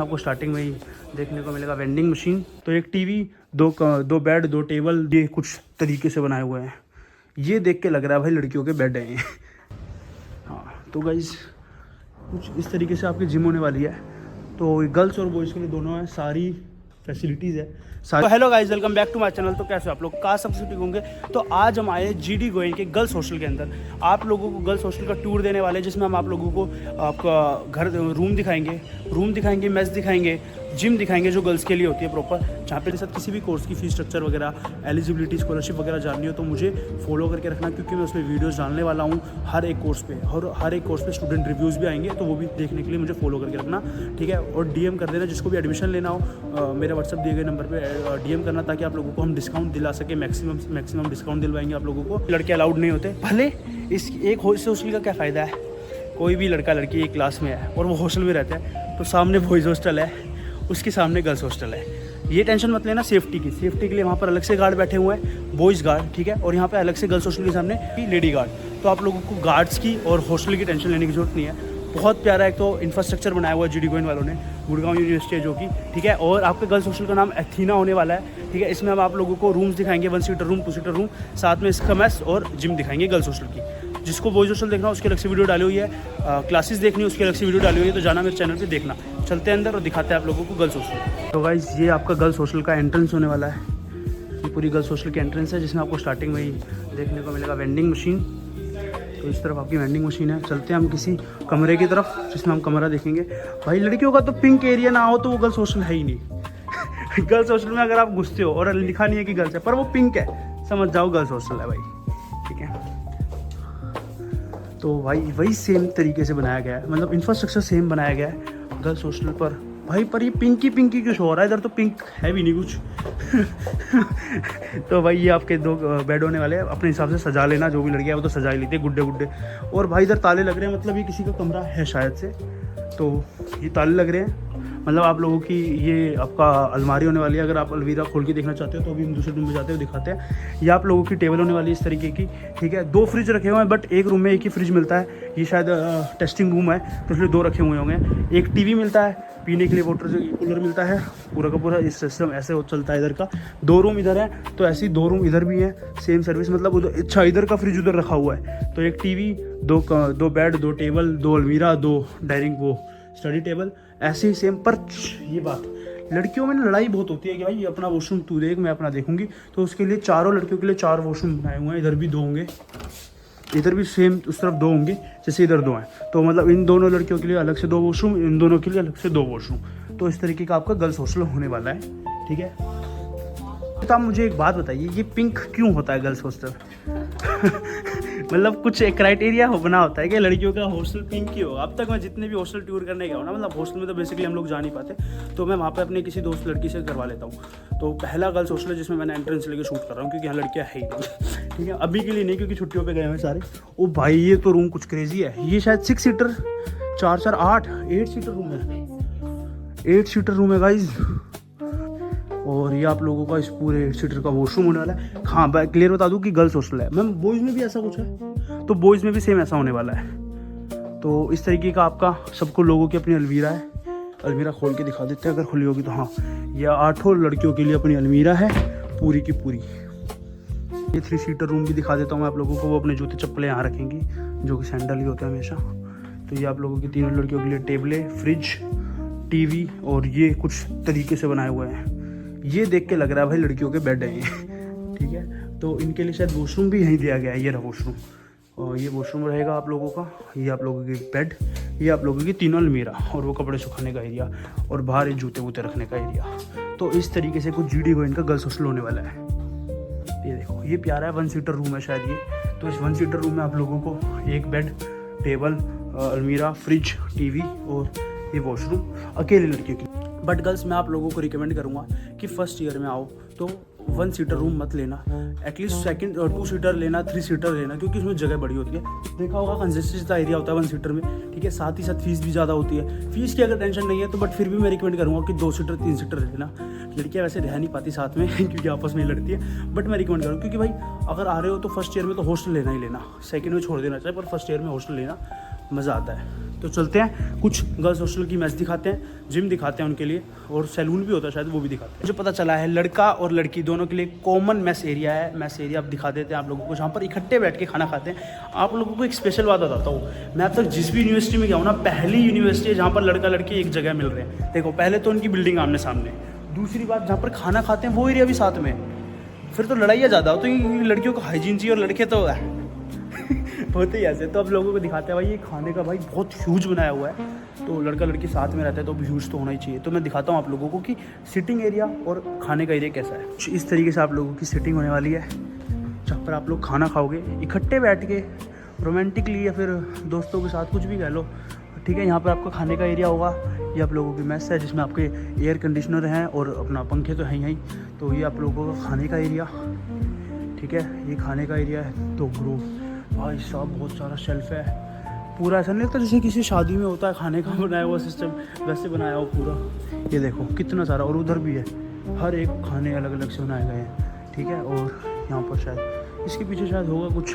आपको स्टार्टिंग में ही देखने को मिलेगा वेंडिंग मशीन। तो एक टीवी, दो बेड, दो टेबल, ये कुछ तरीके से बनाए हुए हैं। ये देख के लग रहा है भाई लड़कियों के बेड हैं। हाँ तो गाइज कुछ इस तरीके से आपकी जिम होने वाली है। तो गर्ल्स और बॉयज़ के लिए दोनों है, सारी फैसिलिटीज़ है। तो hello guys, welcome back to my channel. तो कैसे आप लोग का सब ठीक होंगे। तो आज हम आए GD गोइंग के गर्ल्स हॉस्टल के अंदर। आप लोगों को गर्ल्स हॉस्टल का टूर देने वाले हैं, जिसमें हम आप लोगों को आपका घर रूम दिखाएंगे, मेस दिखाएंगे, जिम दिखाएंगे जो गर्ल्स के लिए होती है प्रॉपर। जहाँ पे साथ किसी भी कोर्स की फीस स्ट्रक्चर वगैरह, एलिजिबिलिटी, स्कॉलरशिप वगैरह जाननी हो तो मुझे फॉलो करके रखना, क्योंकि मैं उसमें वीडियोस डालने वाला हूँ हर एक कोर्स पे। और हर एक कोर्स पे स्टूडेंट रिव्यूज़ भी आएंगे, तो वो भी देखने के लिए मुझे फॉलो करके रखना, ठीक है। और DM कर देना जिसको भी एडमिशन लेना हो, मेरे व्हाट्सअप दिए गए नंबर पर DM करना, ताकि आप लोगों को हम डिस्काउंट दिला सके। मैक्सिमम डिस्काउंट दिलवाएंगे आप लोगों को। लड़के अलाउड नहीं होते। भले इस एक हॉस्टल का क्या फ़ायदा है, कोई भी लड़का लड़की एक क्लास में है और वो हॉस्टल में रहता है, तो सामने बॉयज़ हॉस्टल है, उसके सामने गर्ल्स हॉस्टल है। ये टेंशन मत लेना सेफ्टी के लिए वहाँ पर अलग से गार्ड बैठे हुए हैं, बॉयज़ गार्ड, ठीक है। और यहाँ पे अलग से गर्ल्स हॉस्टल के सामने लेडी गार्ड। तो आप लोगों को गार्ड्स की और हॉस्टल की टेंशन लेने की जरूरत नहीं है। बहुत प्यारा एक तो इंफ्रास्ट्रक्चर बनाया हुआ है GD गोइंग वालों ने, गुड़गांव यूनिवर्सिटी है जो कि, ठीक है। और आपके गर्ल्स हॉस्टल का नाम एथीना होने वाला है, ठीक है। इसमें हम आप लोगों को रूम्स दिखाएंगे, 1 सीटर रूम, 2 सीटर रूम, साथ में इसका मेस और जिम दिखाएंगे गर्ल्स हॉस्टल की। जिसको बॉयज़ हॉस्टल देखना उसकी अलग से वीडियो डाली हुई है, क्लासेस देखनी उसकी अलग से वीडियो डाली हुई है, तो जाना मेरे चैनल पे देखना। चलते हैं अंदर और दिखाते हैं आप लोगों को गर्ल्स हॉस्टल। तो गाइस ये आपका गर्ल्स हॉस्टल का एंट्रेंस होने वाला है। ये पूरी गर्ल्स हॉस्टल की एंट्रेंस है, जिसमें आपको स्टार्टिंग में ही देखने को मिलेगा वेंडिंग मशीन। तो इस तरफ आपकी वेंडिंग मशीन है। चलते हैं हम किसी कमरे की तरफ, जिसमें हम कमरा देखेंगे। भाई लड़कियों का तो पिंक एरिया ना हो तो वो गर्ल्स हॉस्टल है ही नहीं। गर्ल्स हॉस्टल में अगर आप घुसते हो और लिखा नहीं है कि गर्ल्स है, पर वो पिंक है, समझ जाओ गर्ल्स हॉस्टल है भाई, ठीक है। तो भाई वही सेम तरीके से बनाया गया है, मतलब इंफ्रास्ट्रक्चर सेम बनाया गया है गर्ल्स हॉस्टल पर भाई। पर ये पिंकी क्यों हो रहा है, इधर तो पिंक है भी नहीं कुछ। तो भाई ये आपके 2 बेड होने वाले हैं। अपने हिसाब से सजा लेना, जो भी लड़की है वो तो सजा ही लेती है, गुड्डे। और भाई इधर ताले लग रहे हैं, मतलब ये किसी का कमरा है शायद से, तो ये ताले लग रहे हैं। मतलब आप लोगों की ये आपका अलमारी होने वाली है। अगर आप अलमीरा खोल के देखना चाहते हो तो अभी हम दूसरे रूम में जाते हुए दिखाते हैं। ये आप लोगों की टेबल होने वाली है इस तरीके की, ठीक है। 2 फ्रिज रखे हुए हैं, बट एक रूम में एक ही फ्रिज मिलता है। ये शायद टेस्टिंग रूम है, तो इसलिए 2 रखे हुए होंगे। एक TV मिलता है, पीने के लिए वाटर कूलर मिलता है, पूरा का पूरा इस सिस्टम ऐसे चलता है इधर का। 2 रूम इधर है, तो ऐसे ही 2 रूम इधर भी हैं, सेम सर्विस। मतलब उधर, अच्छा इधर का फ्रिज उधर रखा हुआ है। तो एक TV, 2 बेड, 2 टेबल, 2 अलमीरा, 2 डाइनिंग वो स्टडी टेबल, ऐसे ही सेम। पर ये बात, लड़कियों में लड़ाई बहुत होती है कि भाई अपना वॉशरूम तू देख, मैं अपना देखूंगी। तो उसके लिए चारों लड़कियों के लिए 4 वॉशरूम बनाए हुए हैं। इधर भी 2 होंगे, इधर भी सेम उस तरफ 2 होंगे, जैसे इधर 2 हैं। तो मतलब इन दोनों लड़कियों के लिए अलग से 2 वॉशरूम, इन दोनों के लिए अलग से 2 वॉशरूम। तो इस तरीके का आपका गर्ल्स हॉस्टल होने वाला है, ठीक है। तो आप मुझे एक बात बताइए, ये पिंक क्यों होता है गर्ल्स हॉस्टल? मतलब कुछ एक क्राइटेरिया बना होता है कि लड़कियों का हॉस्टल पिंक ही हो। अब तक मैं जितने भी हॉस्टल टूर करने गया हूँ ना, मतलब हॉस्टल में तो बेसिकली हम लोग जा नहीं पाते, तो मैं वहाँ पे अपने किसी दोस्त लड़की से करवा लेता हूँ। तो पहला गर्ल्स हॉस्टल है जिसमें मैंने एंट्रेंस लेके शूट कर रहा हूँ, क्योंकि यहाँ लड़कियाँ है ही नहीं, ठीक है। अभी के लिए नहीं, क्योंकि छुट्टियों पर गए हुए सारे। ओ भाई ये तो रूम कुछ क्रेजी है। ये शायद 6 सीटर, 4 8 8 सीटर रूम है, 8 सीटर रूम है गाइज। और ये आप लोगों का इस पूरे 8 सीटर का वॉशरूम होने वाला है। हाँ क्लियर बता दूं कि गर्ल्स हॉस्टल है। मैम बॉयज़ में भी ऐसा कुछ है, तो बॉयज़ में भी सेम ऐसा होने वाला है। तो इस तरीके का आपका सबको लोगों की अपनी अलमीरा है। अलमीरा खोल के दिखा देते हैं अगर खुली होगी तो। हाँ ये 8 लड़कियों के लिए अपनी अलमीरा है पूरी की पूरी। ये 3 सीटर रूम भी दिखा देता हूँ मैं आप लोगों को। वो अपने जूते चप्पलें यहाँ रखेंगी, जो कि सैंडल ही होते हैं हमेशा। तो ये आप लोगों की 3 लड़कियों के लिए टेबलें, फ्रिज, TV, और ये कुछ तरीके से बनाए हुए हैं। ये देख के लग रहा है भाई लड़कियों के बेड हैं, ठीक है। तो इनके लिए शायद वॉशरूम भी यहीं दिया गया है। ये रहा वॉशरूम, और ये वॉशरूम रहेगा आप लोगों का। ये आप लोगों की बेड, ये आप लोगों की 3 अलमीरा, और वो कपड़े सुखाने का एरिया, और बाहर ये जूते वूते रखने का एरिया। तो इस तरीके से कुछ GD गोइंग का गर्ल्स हॉस्टल होने वाला है। ये देखो ये प्यारा है, 1 सीटर रूम है शायद ये। तो इस 1 सीटर रूम में आप लोगों को एक बेड, टेबल, अलमीरा, फ्रिज, TV और ये वॉशरूम अकेले लड़कियों की। बट गर्ल्स मैं आप लोगों को रिकमेंड करूँगा कि फर्स्ट ईयर में आओ तो 1 सीटर रूम मत लेना, एटलीस्ट 2 सीटर लेना, 3 सीटर लेना, क्योंकि उसमें जगह बड़ी होती है। देखा होगा कंजेस्टेड सा एरिया होता है 1 सीटर में, ठीक है। साथ ही साथ फीस भी ज़्यादा होती है। फीस की अगर टेंशन नहीं है तो बट फिर भी मैं रिकमेंड करूँगा कि 2 सीटर 3 सीटर लेना। लड़कियाँ वैसे रह नहीं पाती साथ में क्योंकि आपस में लड़ती है, बट मैं रिकमेंड करूँ, क्योंकि भाई अगर आ रहे हो तो फर्स्ट ईयर में तो हॉस्टल लेना ही लेना, सेकेंड में छोड़ देना चाहिए, पर फर्स्ट ईयर में हॉस्टल लेना मज़ा आता है। तो चलते हैं, कुछ गर्ल्स हॉस्टल की मैच दिखाते हैं, जिम दिखाते हैं उनके लिए, और सैलून भी होता है शायद, वो भी दिखाते हैं। मुझे पता चला है लड़का और लड़की दोनों के लिए कॉमन मैस एरिया है। मैस एरिया आप दिखा देते हैं आप लोगों को, जहाँ पर इकट्ठे बैठ के खाना खाते हैं। आप लोगों को एक स्पेशल बात बताता हूँ, मैं अब तक जिस भी यूनिवर्सिटी में गया हूँ ना, पहली यूनिवर्सिटी है जहाँ पर लड़का लड़की एक जगह मिल रहे हैं। देखो, पहले तो उनकी बिल्डिंग आमने सामने, दूसरी बात जहाँ पर खाना खाते हैं वो एरिया भी साथ में, फिर तो लड़ाइयाँ ज़्यादा हो। तो लड़कियों को हाइजीन चाहिए और लड़के तो होते ही ऐसे। तो अब लोगों को दिखाते हैं भाई, ये खाने का भाई बहुत ह्यूज बनाया हुआ है, तो लड़का लड़की साथ में रहता है तो ह्यूज तो होना ही चाहिए। तो मैं दिखाता हूँ आप लोगों को कि सिटिंग एरिया और खाने का एरिया कैसा है। कुछ इस तरीके से आप लोगों की सिटिंग होने वाली है, जहाँ पर आप लोग खाना खाओगे इकट्ठे बैठ के, रोमांटिकली या फिर दोस्तों के साथ, कुछ भी कह लो, ठीक है। यहाँ पर आपका खाने का एरिया होगा। ये आप लोगों की मेस है जिसमें आपके एयर कंडीशनर हैं और अपना पंखे तो हैं ही। तो ये आप लोगों का खाने का एरिया, ठीक है। ये खाने का एरिया है। तो ब्रो भाई साहब बहुत सारा शेल्फ है, पूरा ऐसा नहीं लगता जैसे किसी शादी में होता है खाने का बनाया हुआ सिस्टम, वैसे बनाया हुआ पूरा। ये देखो कितना सारा, और उधर भी है, हर एक खाने अलग अलग से बनाए गए हैं, ठीक है। और यहाँ पर शायद इसके पीछे शायद होगा कुछ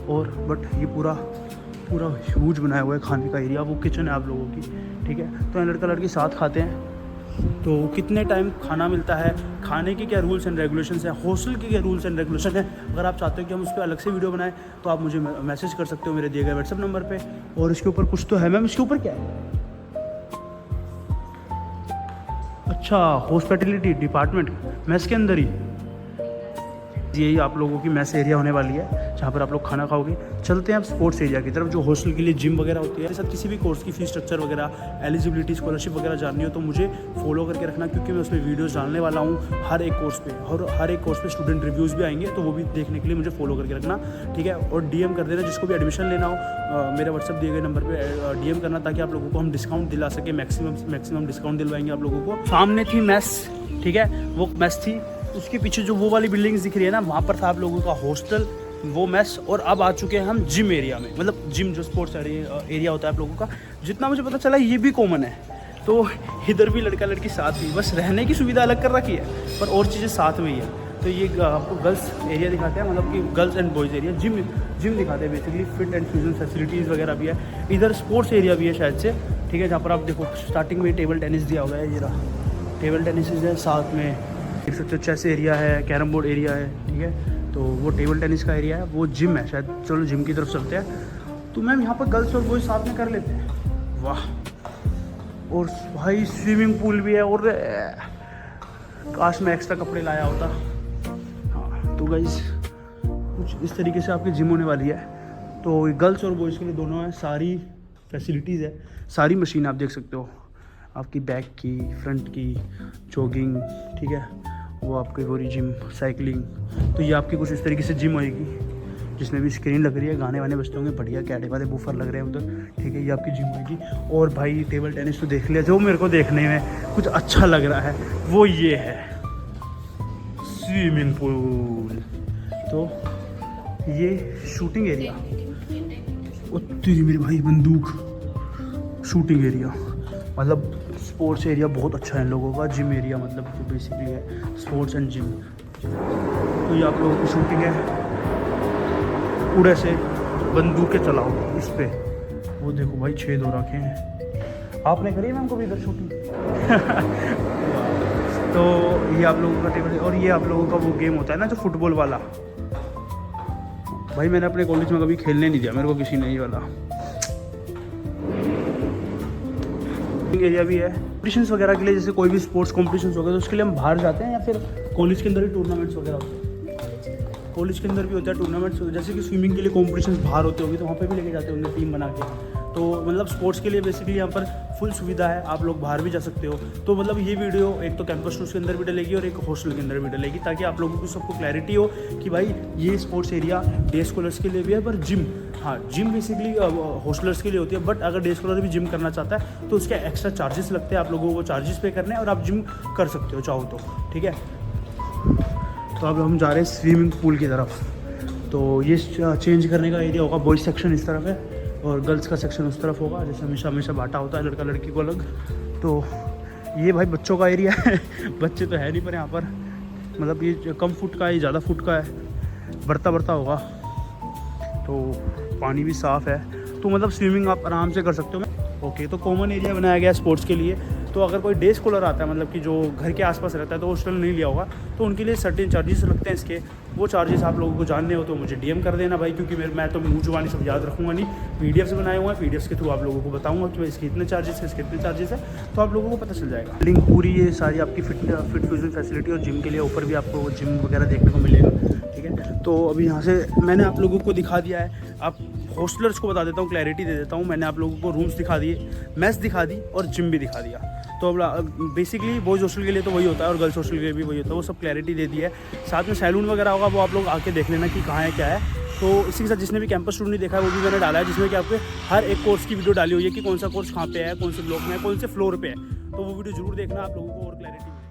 और, बट ये पूरा ह्यूज बनाया हुआ है खाने का एरिया। वो किचन है आप लोगों की, ठीक है। तो यहाँ लड़का लड़की साथ खाते हैं। तो कितने टाइम खाना मिलता है, खाने के क्या रूल्स एंड रेगुलेशंस है, हॉस्टल के क्या रूल्स एंड रेगुलेशन है, अगर आप चाहते हो कि हम उस पर अलग से वीडियो बनाएं तो आप मुझे मैसेज कर सकते हो मेरे दिए गए व्हाट्सएप नंबर पे। और इसके ऊपर कुछ तो है मैम, इसके ऊपर क्या है? अच्छा, हॉस्पिटैलिटी डिपार्टमेंट, मैस के अंदर ही। यही आप लोगों की मैस एरिया होने वाली है, जहाँ पर आप लोग खाना खाओगे। चलते हैं आप स्पोर्ट्स एरिया की तरफ, जो हॉस्टल के लिए जिम वगैरह होती है। सब किसी भी कोर्स की फीस स्ट्रक्चर वगैरह, एलिजिबिलिटी, स्कॉलरशिप वगैरह जाननी हो तो मुझे फॉलो करके रखना, क्योंकि मैं उसमें वीडियोस डालने वाला हूँ हर एक कोर्स पे, और हर एक कोर्स पे स्टूडेंट रिव्यूज़ भी आएंगे, तो वो भी देखने के लिए मुझे फॉलो करके रखना, ठीक है। और डीएम कर देना जिसको भी एडमिशन लेना हो, मेरे व्हाट्सअप दिए गए नंबर पर डीएम करना, ताकि आप लोगों को हम डिस्काउंट दिला सके, मैक्सिमम डिस्काउंट दिलवाएंगे आप लोगों को। सामने थी मैस, ठीक है, वो मैस थी। उसके पीछे जो वो वाली बिल्डिंग्स दिख रही है ना, वहाँ पर था आप लोगों का हॉस्टल, वो मैस। और अब आ चुके हैं हम जिम एरिया में, मतलब जिम जो स्पोर्ट्स एरिया होता है आप लोगों का। जितना मुझे पता चला ये भी कॉमन है, तो इधर भी लड़का लड़की साथ ही, बस रहने की सुविधा अलग कर रखी है, पर और चीज़ें साथ में ही है। तो ये आपको गर्ल्स एरिया दिखाते हैं, मतलब कि girls and boys area, gym दिखाते हैं basically. Fit and fusion facilities वगैरह भी है। इधर स्पोर्ट्स एरिया भी है शायद से, ठीक है, जहाँ पर आप देखो स्टार्टिंग में टेबल टेनिस दिया हुआ है, ये रहा टेबल टेनिस है, साथ में देख सकते हो चेस एरिया है, कैरम बोर्ड एरिया है, ठीक है। तो वो टेबल टेनिस का एरिया है, वो जिम है शायद। चलो जिम की तरफ चलते हैं। तो मैम यहाँ पर गर्ल्स और बॉयज साथ में कर लेते हैं, वाह। और भाई स्विमिंग पूल भी है, और काश मैं एक्स्ट्रा कपड़े लाया होता। हाँ, तो गाइस कुछ इस तरीके से आपकी जिम होने वाली है। तो गर्ल्स और बॉयज़ के लिए दोनों है, सारी फैसिलिटीज़ है, सारी मशीन आप देख सकते हो, आपकी बैक की, फ्रंट की, जॉगिंग, ठीक है, वो आपकी पूरी जिम, साइकिलिंग। तो ये आपकी कुछ इस तरीके से जिम होएगी, जिसमें भी स्क्रीन लग रही है, गाने वाने बजते होंगे, बढ़िया कैडे वाले बूफर लग रहे हैं उधर, ठीक है। ये आपकी जिम होएगी। और भाई टेबल टेनिस तो देख लिया, जो मेरे को देखने में कुछ अच्छा लग रहा है वो ये है स्विमिंग पूल। तो ये शूटिंग एरिया, ओ तेरी मेरी भाई बंदूक, शूटिंग एरिया, मतलब स्पोर्ट्स एरिया बहुत अच्छा है इन लोगों का। जिम एरिया मतलब जो बेसिकली है स्पोर्ट्स एंड जिम। तो ये आप लोगों की शूटिंग है, उड़े से बंदूकें चलाओ इस पे। वो देखो भाई छेद हो रखे हैं, आपने करी है मैम कभी इधर शूटिंग? तो ये आप लोगों का टेबल है। और ये आप लोगों का वो गेम होता है ना जो फुटबॉल वाला, भाई मैंने अपने कॉलेज में कभी खेलने नहीं दिया मेरे को किसी ने ये वाला। एरिया भी है कॉम्पिटिशन्स वगैरह के लिए, जैसे कोई भी स्पोर्ट्स कॉम्पिटिशन्स हो गए तो उसके लिए हम बाहर जाते हैं, या फिर कॉलेज के अंदर ही टूर्नामेंट्स वगैरह होते हैं। कॉलेज के अंदर भी होता है टूर्नामेंट्स, जैसे कि स्विमिंग के लिए कॉम्पिटिशन्स बाहर होते होंगे तो वहाँ पे भी लेके जाते होंगे टीम बना के। तो मतलब स्पोर्ट्स के लिए बेसिकली यहाँ पर फुल सुविधा है, आप लोग बाहर भी जा सकते हो। तो मतलब ये वीडियो एक तो कैंपस टूर्स के अंदर भी डलेगी और एक हॉस्टल के अंदर भी डलेगी, ताकि आप लोगों को सबको क्लैरिटी हो कि भाई ये स्पोर्ट्स एरिया डे स्कॉलर्स के लिए भी है, पर जिम, हाँ जिम बेसिकली हॉस्टलर्स के लिए होती है। बट अगर डे स्कॉलर भी जिम करना चाहता है तो उसके एक्स्ट्रा चार्जेस लगते हैं, आप लोगों को चार्जेस पे करने हैं और आप जिम कर सकते हो चाहो तो, ठीक है। तो अब हम जा रहे हैं स्विमिंग पूल की तरफ। तो ये चेंज करने का एरिया होगा, बॉयज़ सेक्शन इस तरफ है और गर्ल्स का सेक्शन उस तरफ होगा, जैसे हमेशा बांटा होता है लड़का लड़की को अलग। तो ये भाई बच्चों का एरिया है बच्चे तो है नहीं, पर यहाँ पर मतलब ये कम फुट का है, ये ज़्यादा फुट का है, बढ़ता होगा। तो पानी भी साफ़ है, तो मतलब स्विमिंग आप आराम से कर सकते हो। ओके, तो कॉमन एरिया बनाया गया स्पोर्ट्स के लिए। तो अगर कोई डे स्कॉलर आता है, मतलब कि जो घर के आसपास रहता है, तो हॉस्टल नहीं लिया होगा, तो उनके लिए सर्टेन चार्जेस लगते हैं इसके। वो चार्जेस आप लोगों को जानने हो तो मुझे डीएम कर देना भाई, क्योंकि मैं तो मुँह जुबानी सब याद रखूँगा नहीं। पीडीएफ्स बनाए हुए हैं, पीडीएफ्स के थ्रू आप लोगों को बताऊँगा कि भाई इसके इतने चार्जेस है, इसके इतने चार्जेस है, तो आप लोगों को पता चल जाएगा। लिंक पूरी ये सारी आपकी फिट फ्यूजन फैसिलिटी और जिम के लिए ऑफर भी आपको जिम वगैरह देखने को मिलेगा, ठीक है। तो अभी यहाँ से मैंने आप लोगों को दिखा दिया है। आप हॉस्टलर्स को बता देता हूँ, क्लैरिटी दे देता हूँ। मैंने आप लोगों को रूम्स दिखा दिए, मेस दिखा दी और जिम भी दिखा दिया। तो अब बेसिकली बॉयज़ हॉस्टल के लिए तो वही होता है और गर्ल्स हॉस्टल के लिए भी वही होता है, वो सब क्लैरिटी दे दी है। साथ में सैलून वगैरह होगा, वो आप लोग आके देख लेना कि कहाँ है क्या है। तो इसी के साथ जिसने भी कैंपस टूर नहीं देखा है वो भी मैंने डाला है, जिसमें कि आपके हर एक कोर्स की वीडियो डाली हुई है कि कौन सा कोर्स कहाँ पे है, कौन से ब्लॉक में है, कौन से फ्लोर पे है। तो वो वीडियो जरूर देखना, आप लोगों को और क्लैरिटी